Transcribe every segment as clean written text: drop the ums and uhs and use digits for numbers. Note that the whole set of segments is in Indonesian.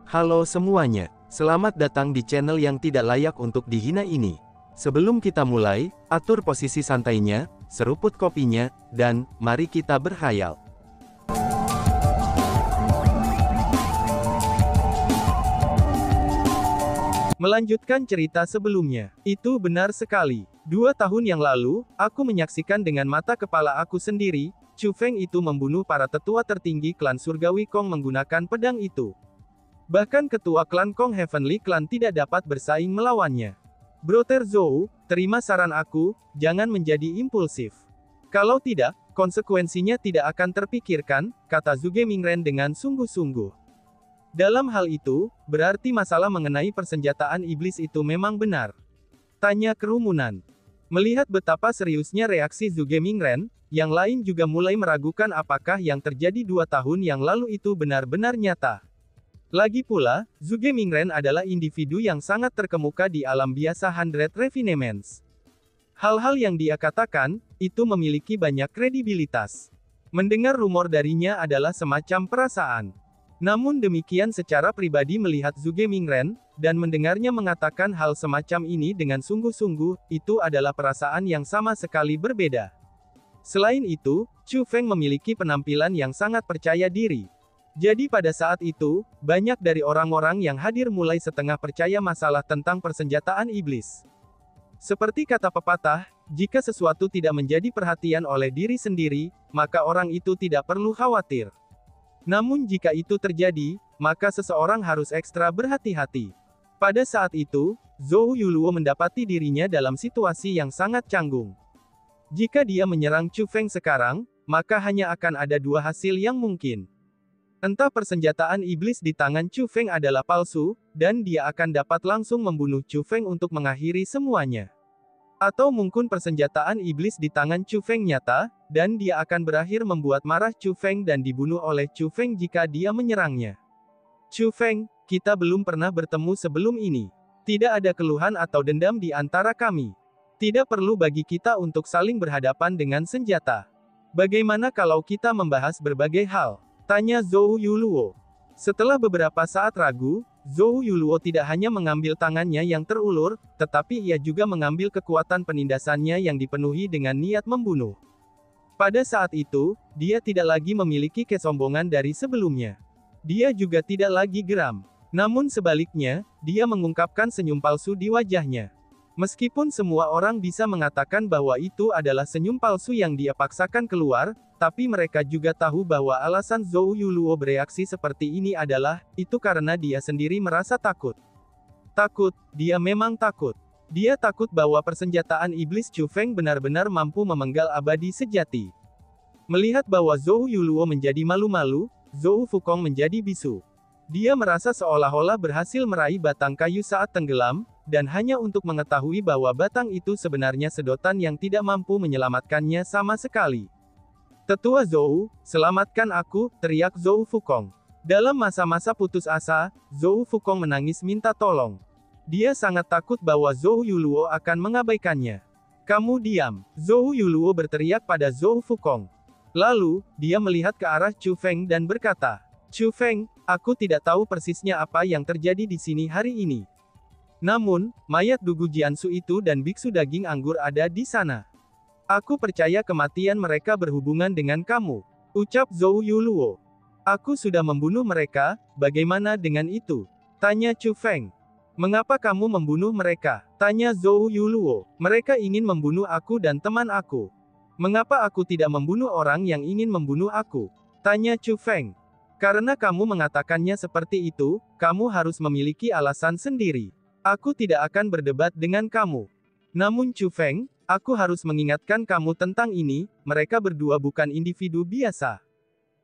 Halo semuanya, selamat datang di channel yang tidak layak untuk dihina ini. Sebelum kita mulai, atur posisi santainya, seruput kopinya, dan mari kita berkhayal. Melanjutkan cerita sebelumnya, itu benar sekali. 2 tahun yang lalu, aku menyaksikan dengan mata kepala aku sendiri, Chu Feng itu membunuh para tetua tertinggi klan surgawi Kong menggunakan pedang itu. Bahkan ketua klan Kong Heavenly Clan tidak dapat bersaing melawannya. Brother Zhou, terima saran aku, jangan menjadi impulsif. Kalau tidak, konsekuensinya tidak akan terpikirkan, kata Zhuge Mingren dengan sungguh-sungguh. Dalam hal itu, berarti masalah mengenai persenjataan iblis itu memang benar. Tanya kerumunan. Melihat betapa seriusnya reaksi Zhuge Mingren, yang lain juga mulai meragukan apakah yang terjadi 2 tahun yang lalu itu benar-benar nyata. Lagi pula, Zhuge Mingren adalah individu yang sangat terkemuka di alam biasa 100 Refinements. Hal-hal yang dia katakan, itu memiliki banyak kredibilitas. Mendengar rumor darinya adalah semacam perasaan. Namun demikian secara pribadi melihat Zhuge Mingren, dan mendengarnya mengatakan hal semacam ini dengan sungguh-sungguh, itu adalah perasaan yang sama sekali berbeda. Selain itu, Chu Feng memiliki penampilan yang sangat percaya diri. Jadi pada saat itu, banyak dari orang-orang yang hadir mulai setengah percaya masalah tentang persenjataan iblis. Seperti kata pepatah, jika sesuatu tidak menjadi perhatian oleh diri sendiri, maka orang itu tidak perlu khawatir. Namun jika itu terjadi, maka seseorang harus ekstra berhati-hati. Pada saat itu, Zhou Yuluo mendapati dirinya dalam situasi yang sangat canggung. Jika dia menyerang Chu Feng sekarang, maka hanya akan ada 2 hasil yang mungkin. Entah persenjataan iblis di tangan Chu Feng adalah palsu, dan dia akan dapat langsung membunuh Chu Feng untuk mengakhiri semuanya. Atau mungkin persenjataan iblis di tangan Chu Feng nyata, dan dia akan berakhir membuat marah Chu Feng dan dibunuh oleh Chu Feng jika dia menyerangnya. Chu Feng, kita belum pernah bertemu sebelum ini. Tidak ada keluhan atau dendam di antara kami. Tidak perlu bagi kita untuk saling berhadapan dengan senjata. Bagaimana kalau kita membahas berbagai hal? Tanya Zhou Yuluo. Setelah beberapa saat ragu, Zhou Yuluo tidak hanya mengambil tangannya yang terulur, tetapi ia juga mengambil kekuatan penindasannya yang dipenuhi dengan niat membunuh. Pada saat itu, dia tidak lagi memiliki kesombongan dari sebelumnya. Dia juga tidak lagi geram. Namun sebaliknya, dia mengungkapkan senyum palsu di wajahnya. Meskipun semua orang bisa mengatakan bahwa itu adalah senyum palsu yang dia paksakan keluar, tapi mereka juga tahu bahwa alasan Zhou Yuluo bereaksi seperti ini adalah, itu karena dia sendiri merasa takut. Takut, dia memang takut. Dia takut bahwa persenjataan iblis Chu Feng benar-benar mampu memenggal abadi sejati. Melihat bahwa Zhou Yuluo menjadi malu-malu, Zhou Fukong menjadi bisu. Dia merasa seolah-olah berhasil meraih batang kayu saat tenggelam, dan hanya untuk mengetahui bahwa batang itu sebenarnya sedotan yang tidak mampu menyelamatkannya sama sekali. Tetua Zhou, selamatkan aku, teriak Zhou Fukong. Dalam masa-masa putus asa, Zhou Fukong menangis minta tolong. Dia sangat takut bahwa Zhou Yuluo akan mengabaikannya. Kamu diam, Zhou Yuluo berteriak pada Zhou Fukong. Lalu, dia melihat ke arah Chu Feng dan berkata, Chu Feng, aku tidak tahu persisnya apa yang terjadi di sini hari ini. Namun, mayat Dugu Jiansu itu dan biksu daging anggur ada di sana. Aku percaya kematian mereka berhubungan dengan kamu, ucap Zhou Yuluo. Aku sudah membunuh mereka, bagaimana dengan itu? Tanya Chu Feng. Mengapa kamu membunuh mereka? Tanya Zhou Yuluo. Mereka ingin membunuh aku dan teman aku. Mengapa aku tidak membunuh orang yang ingin membunuh aku? Tanya Chu Feng. Karena kamu mengatakannya seperti itu, kamu harus memiliki alasan sendiri. Aku tidak akan berdebat dengan kamu. Namun Chu Feng, aku harus mengingatkan kamu tentang ini, mereka berdua bukan individu biasa.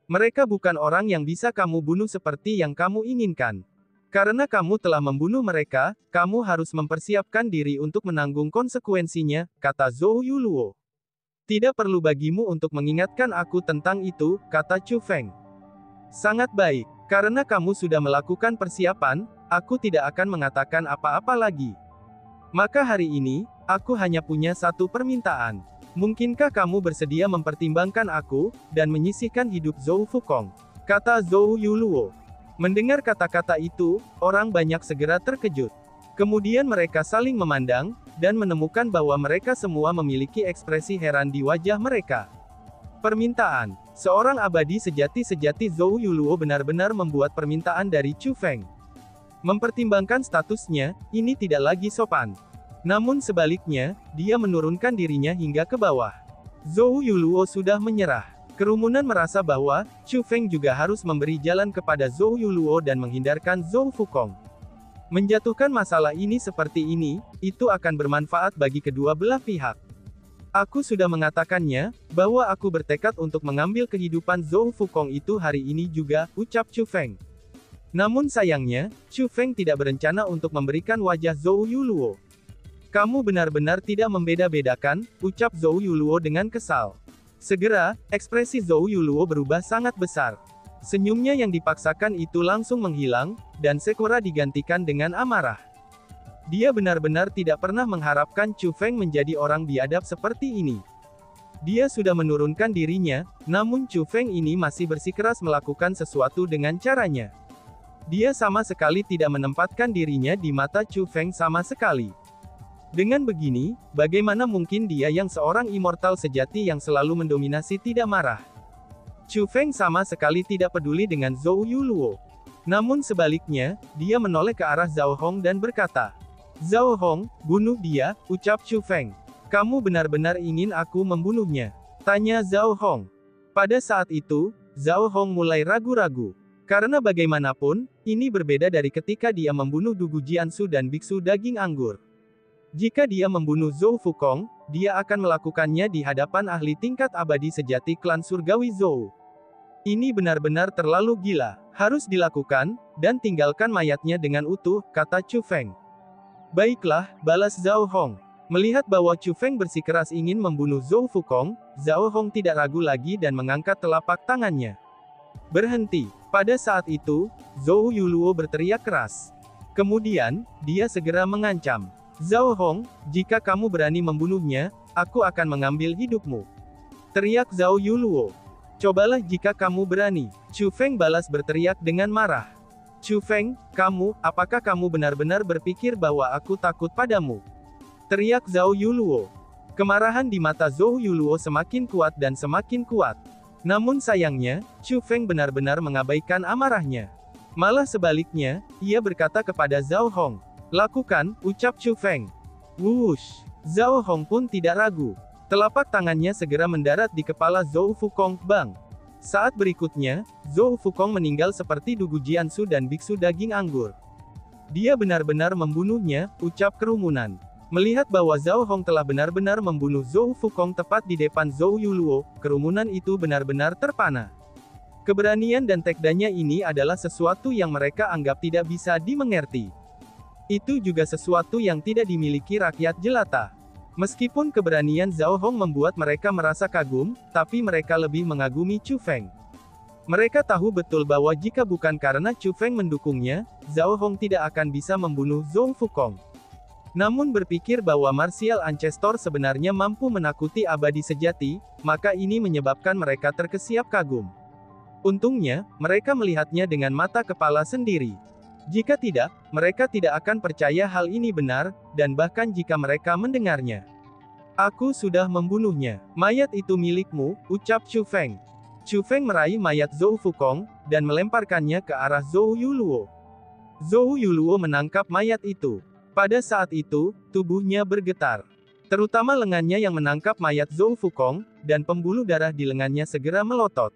Mereka bukan orang yang bisa kamu bunuh seperti yang kamu inginkan. Karena kamu telah membunuh mereka, kamu harus mempersiapkan diri untuk menanggung konsekuensinya, kata Zhou Yuluo. Tidak perlu bagimu untuk mengingatkan aku tentang itu, kata Chu Feng. Sangat baik, karena kamu sudah melakukan persiapan, aku tidak akan mengatakan apa-apa lagi. Maka hari ini, aku hanya punya satu permintaan. Mungkinkah kamu bersedia mempertimbangkan aku, dan menyisihkan hidup Zhou Fukong? Kata Zhou Yuluo. Mendengar kata-kata itu, orang banyak segera terkejut. Kemudian mereka saling memandang, dan menemukan bahwa mereka semua memiliki ekspresi heran di wajah mereka. Permintaan. Seorang abadi sejati Zhou Yuluo benar-benar membuat permintaan dari Chu Feng. Mempertimbangkan statusnya, ini tidak lagi sopan. Namun sebaliknya, dia menurunkan dirinya hingga ke bawah. Zhou Yuluo sudah menyerah. Kerumunan merasa bahwa Chu Feng juga harus memberi jalan kepada Zhou Yuluo dan menghindarkan Zhou Fukong. Menjatuhkan masalah ini seperti ini, itu akan bermanfaat bagi kedua belah pihak. Aku sudah mengatakannya, bahwa aku bertekad untuk mengambil kehidupan Zhou Fukong itu hari ini juga, ucap Chu Feng. Namun sayangnya, Chu Feng tidak berencana untuk memberikan wajah Zhou Yuluo. Kamu benar-benar tidak membeda-bedakan, ucap Zhou Yuluo dengan kesal. Segera, ekspresi Zhou Yuluo berubah sangat besar. Senyumnya yang dipaksakan itu langsung menghilang, dan segera digantikan dengan amarah. Dia benar-benar tidak pernah mengharapkan Chu Feng menjadi orang biadab seperti ini. Dia sudah menurunkan dirinya, namun Chu Feng ini masih bersikeras melakukan sesuatu dengan caranya. Dia sama sekali tidak menempatkan dirinya di mata Chu Feng sama sekali. Dengan begini, bagaimana mungkin dia yang seorang immortal sejati yang selalu mendominasi tidak marah? Chu Feng sama sekali tidak peduli dengan Zhou Yuluo. Namun sebaliknya, dia menoleh ke arah Zhao Hong dan berkata, "Zhao Hong, bunuh dia," ucap Chu Feng. "Kamu benar-benar ingin aku membunuhnya?" tanya Zhao Hong. Pada saat itu, Zhao Hong mulai ragu-ragu. Karena bagaimanapun, ini berbeda dari ketika dia membunuh Dugu Jiansu dan Biksu Daging Anggur. Jika dia membunuh Zhou Fukong, dia akan melakukannya di hadapan ahli tingkat abadi sejati klan surgawi Zhou. Ini benar-benar terlalu gila, harus dilakukan, dan tinggalkan mayatnya dengan utuh, kata Chu Feng. Baiklah, balas Zhao Hong. Melihat bahwa Chu Feng bersikeras ingin membunuh Zhou Fukong, Zhao Hong tidak ragu lagi dan mengangkat telapak tangannya. Berhenti. Pada saat itu, Zhou Yuluo berteriak keras. Kemudian, dia segera mengancam. "Zhao Hong, jika kamu berani membunuhnya, aku akan mengambil hidupmu," teriak Zhou Yuluo. "Cobalah jika kamu berani," Chu Feng balas berteriak dengan marah. "Chu Feng, apakah kamu benar-benar berpikir bahwa aku takut padamu?" teriak Zhou Yuluo. Kemarahan di mata Zhou Yuluo semakin kuat dan semakin kuat. Namun sayangnya, Chu Feng benar-benar mengabaikan amarahnya. Malah sebaliknya, ia berkata kepada Zhao Hong, "Lakukan," ucap Chu Feng. Wush! Zhao Hong pun tidak ragu. Telapak tangannya segera mendarat di kepala Zhou Fukong, bang. Saat berikutnya, Zhou Fukong meninggal seperti Dugu Jiansu dan Biksu Daging Anggur. "Dia benar-benar membunuhnya," ucap kerumunan. Melihat bahwa Zhao Hong telah benar-benar membunuh Zhou Fukong tepat di depan Zhou Yuluo, kerumunan itu benar-benar terpana. Keberanian dan tekadnya ini adalah sesuatu yang mereka anggap tidak bisa dimengerti. Itu juga sesuatu yang tidak dimiliki rakyat jelata. Meskipun keberanian Zhao Hong membuat mereka merasa kagum, tapi mereka lebih mengagumi Chu Feng. Mereka tahu betul bahwa jika bukan karena Chu Feng mendukungnya, Zhao Hong tidak akan bisa membunuh Zhou Fukong. Namun berpikir bahwa Martial Ancestor sebenarnya mampu menakuti abadi sejati, maka ini menyebabkan mereka terkesiap kagum. Untungnya, mereka melihatnya dengan mata kepala sendiri. Jika tidak, mereka tidak akan percaya hal ini benar, dan bahkan jika mereka mendengarnya. "Aku sudah membunuhnya. Mayat itu milikmu," ucap Chu Feng. Chu Feng meraih mayat Zhou Fukong, dan melemparkannya ke arah Zhou Yuluo. Zhou Yuluo menangkap mayat itu. Pada saat itu, tubuhnya bergetar. Terutama lengannya yang menangkap mayat Zhou Fukong, dan pembuluh darah di lengannya segera melotot.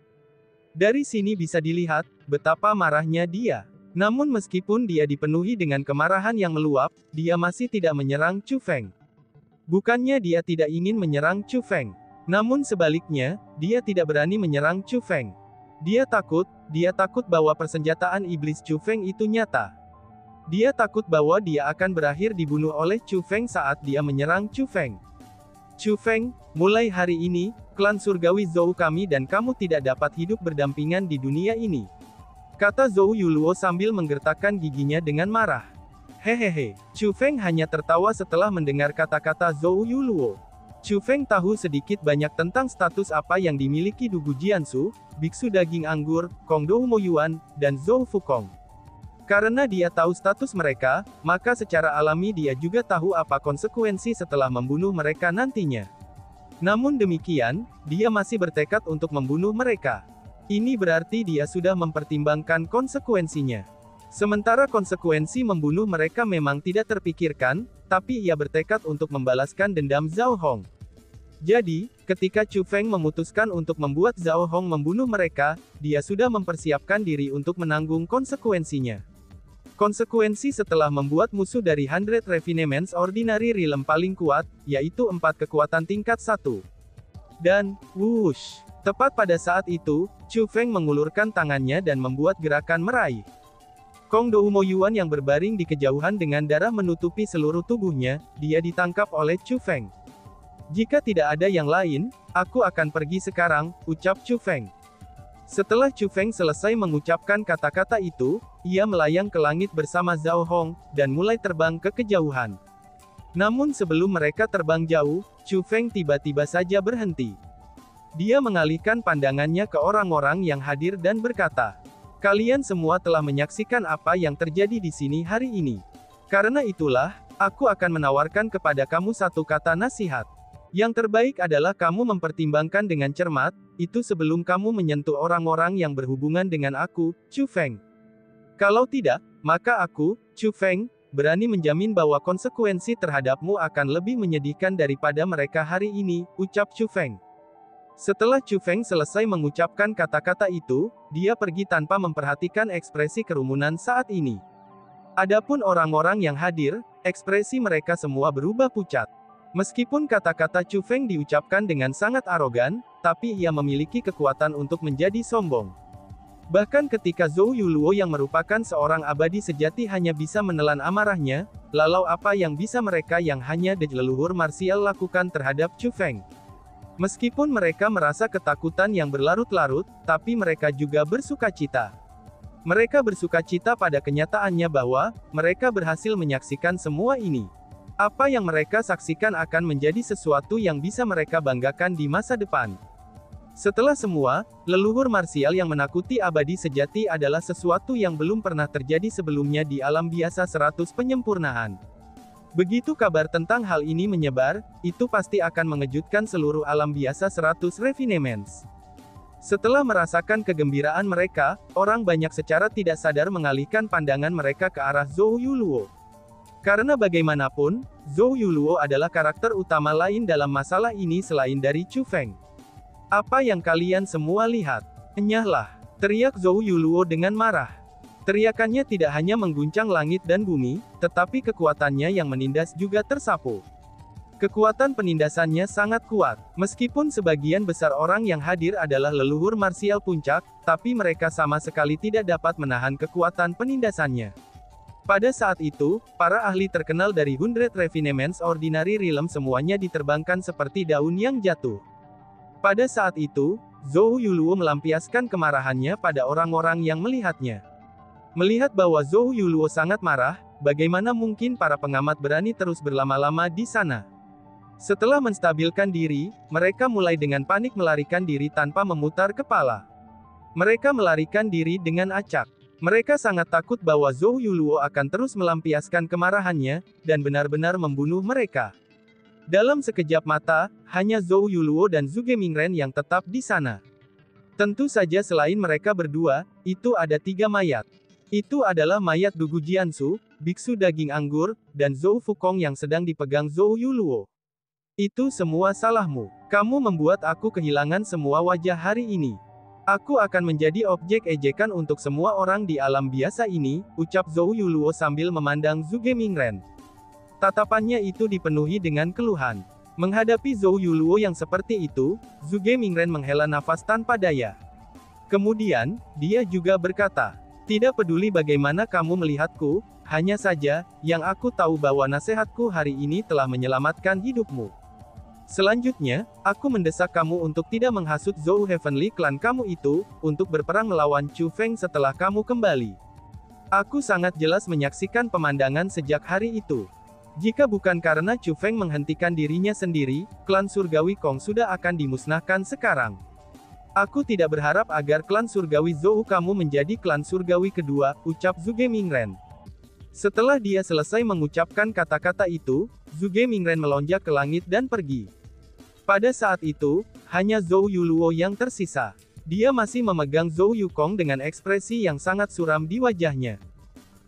Dari sini bisa dilihat, betapa marahnya dia. Namun meskipun dia dipenuhi dengan kemarahan yang meluap, dia masih tidak menyerang Chu Feng. Bukannya dia tidak ingin menyerang Chu Feng. Namun sebaliknya, dia tidak berani menyerang Chu Feng. Dia takut bahwa persenjataan iblis Chu Feng itu nyata. Dia takut bahwa dia akan berakhir dibunuh oleh Chu Feng saat dia menyerang Chu Feng. "Chu Feng, mulai hari ini, klan surgawi Zhou kami dan kamu tidak dapat hidup berdampingan di dunia ini," kata Zhou Yuluo sambil menggertakkan giginya dengan marah. Hehehe. Chu Feng hanya tertawa setelah mendengar kata-kata Zhou Yuluo. Chu Feng tahu sedikit banyak tentang status apa yang dimiliki Dugu Jiansu, Biksu Daging Anggur, Kong Dou Mo Yuan, dan Zhou Fukong. Karena dia tahu status mereka, maka secara alami dia juga tahu apa konsekuensi setelah membunuh mereka nantinya. Namun demikian, dia masih bertekad untuk membunuh mereka. Ini berarti dia sudah mempertimbangkan konsekuensinya. Sementara konsekuensi membunuh mereka memang tidak terpikirkan, tapi ia bertekad untuk membalaskan dendam Zhao Hong. Jadi, ketika Chu Feng memutuskan untuk membuat Zhao Hong membunuh mereka, dia sudah mempersiapkan diri untuk menanggung konsekuensinya. Konsekuensi setelah membuat musuh dari 100 Refinements Ordinary Realm paling kuat, yaitu 4 kekuatan tingkat 1. Dan, whoosh! Tepat pada saat itu, Chu Feng mengulurkan tangannya dan membuat gerakan meraih. Kong Dou Mo Yuan yang berbaring di kejauhan dengan darah menutupi seluruh tubuhnya, dia ditangkap oleh Chu Feng. Jika tidak ada yang lain, aku akan pergi sekarang, ucap Chu Feng. Setelah Chu Feng selesai mengucapkan kata-kata itu, ia melayang ke langit bersama Zhao Hong, dan mulai terbang ke kejauhan. Namun sebelum mereka terbang jauh, Chu Feng tiba-tiba saja berhenti. Dia mengalihkan pandangannya ke orang-orang yang hadir dan berkata, "Kalian semua telah menyaksikan apa yang terjadi di sini hari ini. Karena itulah, aku akan menawarkan kepada kamu satu kata nasihat. Yang terbaik adalah kamu mempertimbangkan dengan cermat, itu sebelum kamu menyentuh orang-orang yang berhubungan dengan aku, Chu Feng. Kalau tidak, maka aku, Chu Feng, berani menjamin bahwa konsekuensi terhadapmu akan lebih menyedihkan daripada mereka hari ini, ucap Chu Feng." Setelah Chu Feng selesai mengucapkan kata-kata itu, dia pergi tanpa memperhatikan ekspresi kerumunan saat ini. Adapun orang-orang yang hadir, ekspresi mereka semua berubah pucat. Meskipun kata-kata Chu Feng diucapkan dengan sangat arogan, tapi ia memiliki kekuatan untuk menjadi sombong. Bahkan ketika Zhou Yuluo yang merupakan seorang abadi sejati hanya bisa menelan amarahnya, lalu apa yang bisa mereka yang hanya leluhur marsial lakukan terhadap Chu Feng? Meskipun mereka merasa ketakutan yang berlarut-larut, tapi mereka juga bersukacita. Mereka bersukacita pada kenyataannya bahwa mereka berhasil menyaksikan semua ini. Apa yang mereka saksikan akan menjadi sesuatu yang bisa mereka banggakan di masa depan. Setelah semua, leluhur marsial yang menakuti abadi sejati adalah sesuatu yang belum pernah terjadi sebelumnya di alam biasa 100 penyempurnaan. Begitu kabar tentang hal ini menyebar, itu pasti akan mengejutkan seluruh alam biasa 100 Refinements. Setelah merasakan kegembiraan mereka, orang banyak secara tidak sadar mengalihkan pandangan mereka ke arah Zhou Yuluo. Karena bagaimanapun, Zhou Yuluo adalah karakter utama lain dalam masalah ini selain dari Chu Feng. "Apa yang kalian semua lihat? Enyahlah!" teriak Zhou Yuluo dengan marah. Teriakannya tidak hanya mengguncang langit dan bumi, tetapi kekuatannya yang menindas juga tersapu. Kekuatan penindasannya sangat kuat. Meskipun sebagian besar orang yang hadir adalah leluhur marsial puncak, tapi mereka sama sekali tidak dapat menahan kekuatan penindasannya. Pada saat itu, para ahli terkenal dari 100 Refinements Ordinary Realm semuanya diterbangkan seperti daun yang jatuh. Pada saat itu, Zhou Yuluo melampiaskan kemarahannya pada orang-orang yang melihatnya. Melihat bahwa Zhou Yuluo sangat marah, bagaimana mungkin para pengamat berani terus berlama-lama di sana? Setelah menstabilkan diri, mereka mulai dengan panik melarikan diri tanpa memutar kepala. Mereka melarikan diri dengan acak. Mereka sangat takut bahwa Zhou Yuluo akan terus melampiaskan kemarahannya, dan benar-benar membunuh mereka. Dalam sekejap mata, hanya Zhou Yuluo dan Zhuge Mingren yang tetap di sana. Tentu saja selain mereka berdua, itu ada 3 mayat. Itu adalah mayat Dugu Jiansu, biksu daging anggur, dan Zhou Fukong yang sedang dipegang Zhou Yuluo. Itu semua salahmu. Kamu membuat aku kehilangan semua wajah hari ini. Aku akan menjadi objek ejekan untuk semua orang di alam biasa ini, ucap Zhou Yuluo sambil memandang Zhuge Mingren. Tatapannya itu dipenuhi dengan keluhan. Menghadapi Zhou Yuluo yang seperti itu, Zhuge Mingren menghela nafas tanpa daya. Kemudian, dia juga berkata, "Tidak peduli bagaimana kamu melihatku, hanya saja, yang aku tahu bahwa nasihatku hari ini telah menyelamatkan hidupmu. Selanjutnya, aku mendesak kamu untuk tidak menghasut Zhou Heavenly Clan kamu itu, untuk berperang melawan Chu Feng setelah kamu kembali. Aku sangat jelas menyaksikan pemandangan sejak hari itu. Jika bukan karena Chu Feng menghentikan dirinya sendiri, klan surgawi Kong sudah akan dimusnahkan sekarang. Aku tidak berharap agar klan surgawi Zhou kamu menjadi klan surgawi kedua, ucap Zhuge Mingren. Setelah dia selesai mengucapkan kata-kata itu, Zhuge Mingren melonjak ke langit dan pergi. Pada saat itu, hanya Zhou Yuluo yang tersisa. Dia masih memegang Zhou Yukong dengan ekspresi yang sangat suram di wajahnya.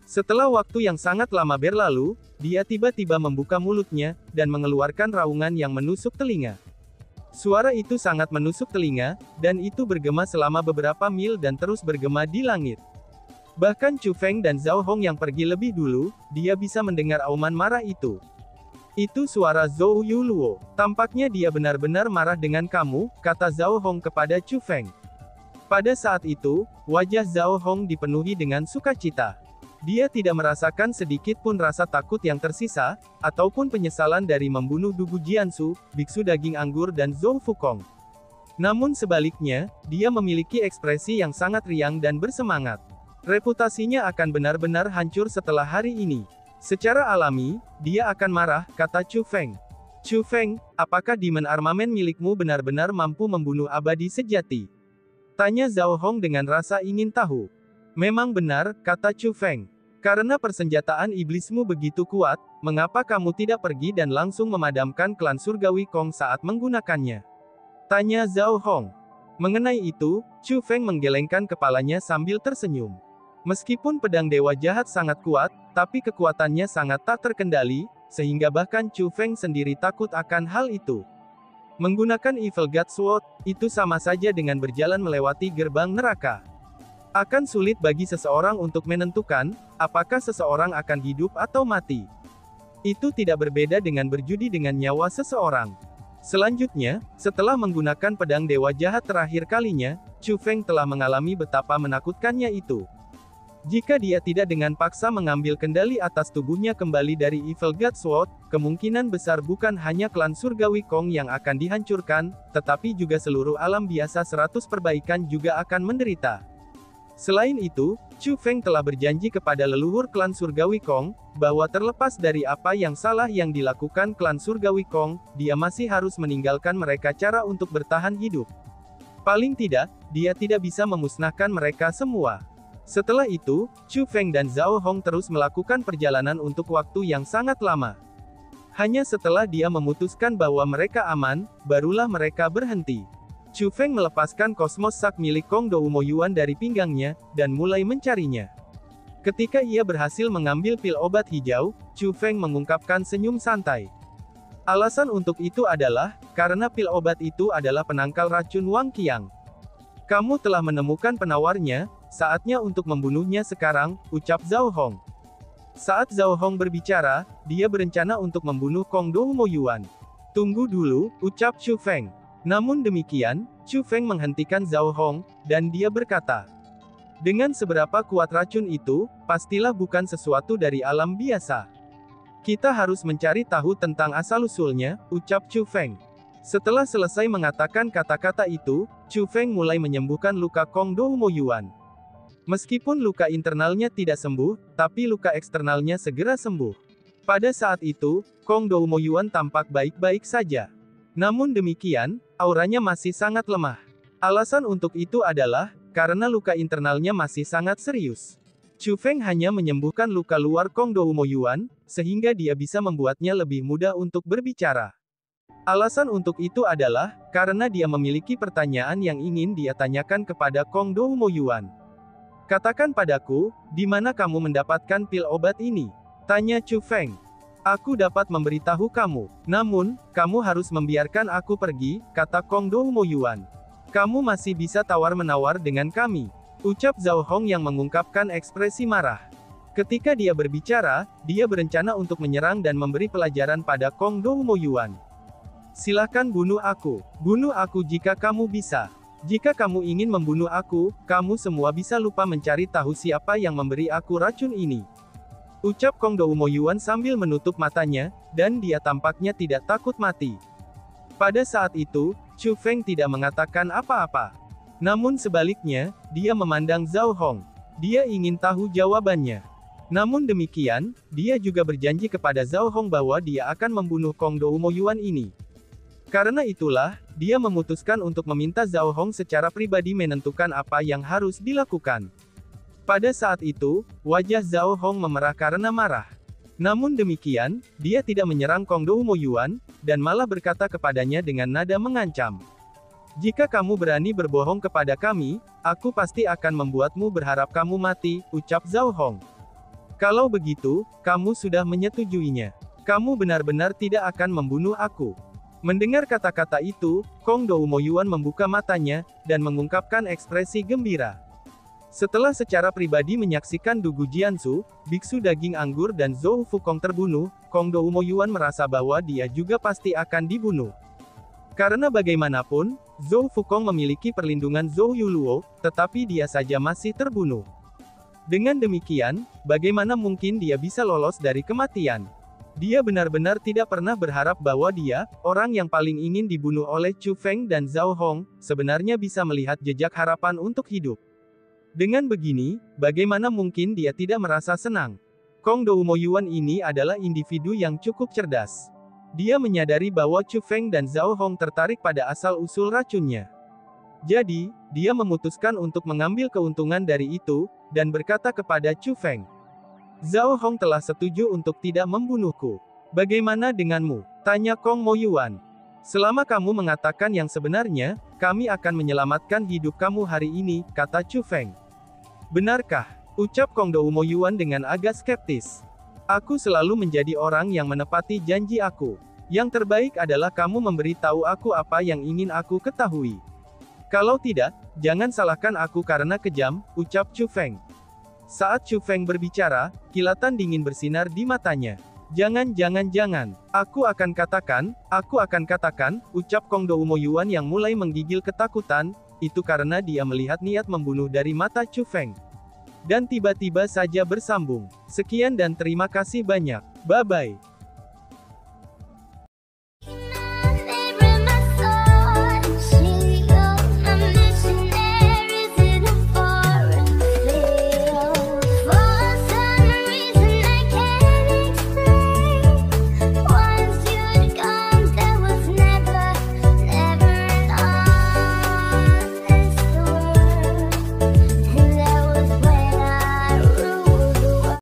Setelah waktu yang sangat lama berlalu, dia tiba-tiba membuka mulutnya, dan mengeluarkan raungan yang menusuk telinga. Suara itu sangat menusuk telinga, dan itu bergema selama beberapa mil dan terus bergema di langit. Bahkan Chu Feng dan Zhao Hong yang pergi lebih dulu, dia bisa mendengar auman marah itu. Itu suara Zhou Yuluo. Tampaknya dia benar-benar marah dengan kamu, kata Zhao Hong kepada Chu Feng. Pada saat itu, wajah Zhao Hong dipenuhi dengan sukacita. Dia tidak merasakan sedikit pun rasa takut yang tersisa, ataupun penyesalan dari membunuh Dugu Jiansu, Biksu Daging Anggur dan Zhou Fukong. Namun sebaliknya, dia memiliki ekspresi yang sangat riang dan bersemangat. Reputasinya akan benar-benar hancur setelah hari ini. Secara alami, dia akan marah, kata Chu Feng. Chu Feng, apakah Demon Armament milikmu benar-benar mampu membunuh abadi sejati? Tanya Zhao Hong dengan rasa ingin tahu. Memang benar, kata Chu Feng. Karena persenjataan iblismu begitu kuat, mengapa kamu tidak pergi dan langsung memadamkan klan surgawi Kong saat menggunakannya? Tanya Zhao Hong. Mengenai itu, Chu Feng menggelengkan kepalanya sambil tersenyum. Meskipun pedang dewa jahat sangat kuat, tapi kekuatannya sangat tak terkendali, sehingga bahkan Chu Feng sendiri takut akan hal itu. Menggunakan Evil God Sword, itu sama saja dengan berjalan melewati gerbang neraka. Akan sulit bagi seseorang untuk menentukan, apakah seseorang akan hidup atau mati. Itu tidak berbeda dengan berjudi dengan nyawa seseorang. Selanjutnya, setelah menggunakan pedang dewa jahat terakhir kalinya, Chu Feng telah mengalami betapa menakutkannya itu. Jika dia tidak dengan paksa mengambil kendali atas tubuhnya kembali dari Evil God Sword, kemungkinan besar bukan hanya klan surgawi Kong yang akan dihancurkan, tetapi juga seluruh alam biasa 100 perbaikan juga akan menderita. Selain itu, Chu Feng telah berjanji kepada leluhur klan surgawi Kong, bahwa terlepas dari apa yang salah yang dilakukan klan surgawi Kong, dia masih harus meninggalkan mereka cara untuk bertahan hidup. Paling tidak, dia tidak bisa memusnahkan mereka semua. Setelah itu, Chu Feng dan Zhao Hong terus melakukan perjalanan untuk waktu yang sangat lama. Hanya setelah dia memutuskan bahwa mereka aman, barulah mereka berhenti. Chu Feng melepaskan Cosmos Sak milik Kong Doumo Yuan dari pinggangnya, dan mulai mencarinya. Ketika ia berhasil mengambil pil obat hijau, Chu Feng mengungkapkan senyum santai. Alasan untuk itu adalah, karena pil obat itu adalah penangkal racun Wang Qiang. Kamu telah menemukan penawarnya, saatnya untuk membunuhnya sekarang, ucap Zhao Hong. Saat Zhao Hong berbicara, dia berencana untuk membunuh Kong Doumo Yuan. Tunggu dulu, ucap Chu Feng. Namun demikian, Chu Feng menghentikan Zhao Hong, dan dia berkata, dengan seberapa kuat racun itu, pastilah bukan sesuatu dari alam biasa. Kita harus mencari tahu tentang asal-usulnya, ucap Chu Feng. Setelah selesai mengatakan kata-kata itu, Chu Feng mulai menyembuhkan luka Kong Doumo Yuan. Meskipun luka internalnya tidak sembuh, tapi luka eksternalnya segera sembuh. Pada saat itu, Kong Doumo Yuan tampak baik-baik saja. Namun demikian, auranya masih sangat lemah. Alasan untuk itu adalah, karena luka internalnya masih sangat serius. Chu Feng hanya menyembuhkan luka luar Kong Doumo Yuan, sehingga dia bisa membuatnya lebih mudah untuk berbicara. Alasan untuk itu adalah, karena dia memiliki pertanyaan yang ingin dia tanyakan kepada Kong Doumo Yuan. Katakan padaku, di mana kamu mendapatkan pil obat ini? Tanya Chu Feng. Aku dapat memberitahu kamu, namun, kamu harus membiarkan aku pergi, kata Kong Doumo Yuan. Kamu masih bisa tawar-menawar dengan kami, ucap Zhao Hong yang mengungkapkan ekspresi marah. Ketika dia berbicara, dia berencana untuk menyerang dan memberi pelajaran pada Kong Doumo Yuan. Silakan bunuh aku jika kamu bisa. Jika kamu ingin membunuh aku, kamu semua bisa lupa mencari tahu siapa yang memberi aku racun ini. Ucap Kong Doumo Yuan sambil menutup matanya, dan dia tampaknya tidak takut mati. Pada saat itu, Chu Feng tidak mengatakan apa-apa. Namun sebaliknya, dia memandang Zhao Hong. Dia ingin tahu jawabannya. Namun demikian, dia juga berjanji kepada Zhao Hong bahwa dia akan membunuh Kong Doumo Yuan ini. Karena itulah, dia memutuskan untuk meminta Zhao Hong secara pribadi menentukan apa yang harus dilakukan. Pada saat itu, wajah Zhao Hong memerah karena marah. Namun demikian, dia tidak menyerang Kong Dou Mo Yuan, dan malah berkata kepadanya dengan nada mengancam. Jika kamu berani berbohong kepada kami, aku pasti akan membuatmu berharap kamu mati, ucap Zhao Hong. Kalau begitu, kamu sudah menyetujuinya. Kamu benar-benar tidak akan membunuh aku. Mendengar kata-kata itu, Kong Dou Mo Yuan membuka matanya, dan mengungkapkan ekspresi gembira. Setelah secara pribadi menyaksikan Du Gujiansu, biksu daging anggur dan Zhou Fukong terbunuh, Kong Dou Mo Yuan merasa bahwa dia juga pasti akan dibunuh. Karena bagaimanapun, Zhou Fukong memiliki perlindungan Zhou Yuluo, tetapi dia saja masih terbunuh. Dengan demikian, bagaimana mungkin dia bisa lolos dari kematian? Dia benar-benar tidak pernah berharap bahwa dia, orang yang paling ingin dibunuh oleh Chu Feng dan Zhao Hong, sebenarnya bisa melihat jejak harapan untuk hidup. Dengan begini, bagaimana mungkin dia tidak merasa senang? Kong Dou Mo Yuan ini adalah individu yang cukup cerdas. Dia menyadari bahwa Chu Feng dan Zhao Hong tertarik pada asal-usul racunnya. Jadi, dia memutuskan untuk mengambil keuntungan dari itu, dan berkata kepada Chu Feng, Zhao Hong telah setuju untuk tidak membunuhku. Bagaimana denganmu? Tanya Kong Mo Yuan. Selama kamu mengatakan yang sebenarnya, kami akan menyelamatkan hidup kamu hari ini, kata Chu Feng. Benarkah? Ucap Kong Dou Mo Yuan dengan agak skeptis. Aku selalu menjadi orang yang menepati janji aku. Yang terbaik adalah kamu memberi tahu aku apa yang ingin aku ketahui. Kalau tidak, jangan salahkan aku karena kejam, ucap Chu Feng. Saat Chu Feng berbicara, kilatan dingin bersinar di matanya. Jangan, aku akan katakan, ucap Kong Dou Mo Yuan yang mulai menggigil ketakutan, itu karena dia melihat niat membunuh dari mata Chu Feng. Dan tiba-tiba saja bersambung. Sekian dan terima kasih banyak. Bye-bye.